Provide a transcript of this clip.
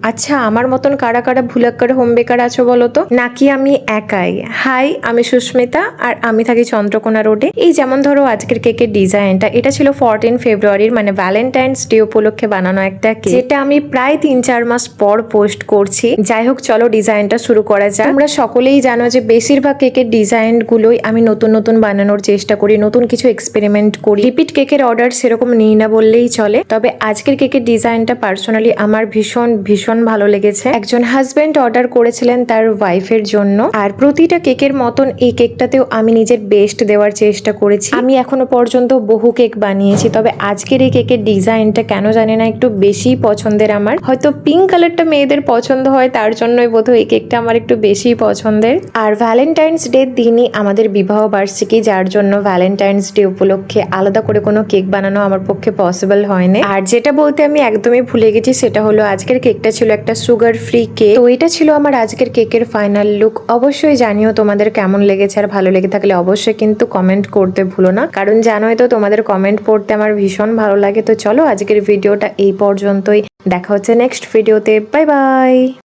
আচ্ছা, আমার মতন কারা কারা ভুলাক্কার হোম বেকার আছো বলো তো, নাকি আমি একাই? হাই, আমি সুস্মিতা আর আমি থাকি চন্দ্রকোনা রোডে। এই যেমন ধরো আজকের কেকের ডিজাইনটা, এটা ছিল 14 ফেব্রুয়ারির মানে ভ্যালেন্টাইন্স ডে উপলক্ষে বানানো একটা কেক, যেটা আমি প্রায় 3-4 মাস পর পোস্ট করছি। যাই হোক, চলো ডিজাইনটা শুরু করা যাক। তোমরা সকলেই জানো যে বেশিরভাগ কেকের ডিজাইন গুলোই আমি নতুন নতুন বানানোর চেষ্টা করি, নতুন কিছু এক্সপেরিমেন্ট করি। রিপিট কেকের অর্ডার সেরকম নিই না বললেই চলে। তবে আজকের কেকের ডিজাইনটা পার্সোনালি আমার ভীষণ ভীষণ ভালো লেগেছে। একজন হাজবেন্ড অর্ডার করেছিলেন তার ওয়াইফের জন্য, আর প্রতিটা কেকের মতন এই কেকটাতেও আমি নিজের বেস্ট দেওয়ার চেষ্টা করেছি। আমি এখনো পর্যন্ত বহু কেক বানিয়েছি, তবে আজকের এই কেকের ডিজাইনটা কেন জানি না একটু বেশি পছন্দের আমার। হয়তো পিঙ্ক কালারটা মেয়েদের পছন্দ হয়, তার জন্যই বোধহয় এই কেকটা আমার একটু বেশি পছন্দের। আর ভ্যালেন্টাইন্স ডে দিনই আমাদের বিবাহ বার্ষিকী, যার জন্য ভ্যালেন্টাইন্স ডে উপলক্ষে আলাদা করে কোনো কেক বানানো আমার পক্ষে পসিবল হয়নি। আর যেটা বলতে আমি একদমই ভুলে গেছি সেটা হলো আজকের কেকটা ছিল একটা সুগার ফ্রি কেক। তো এটা ছিল আমার আজকের কেকের ফাইনাল লুক। অবশ্যই জানিও তোমাদের কেমন লেগেছে, আর ভালো লেগে থাকলে অবশ্যই কিন্তু কমেন্ট করতে ভুলো না, কারণ জানোই তো তোমাদের কমেন্ট পড়তে আমার ভীষণ ভালো লাগে। তো চলো আজকের ভিডিওটা এই পর্যন্তই, দেখা হচ্ছে নেক্সট ভিডিওতে। Bye bye.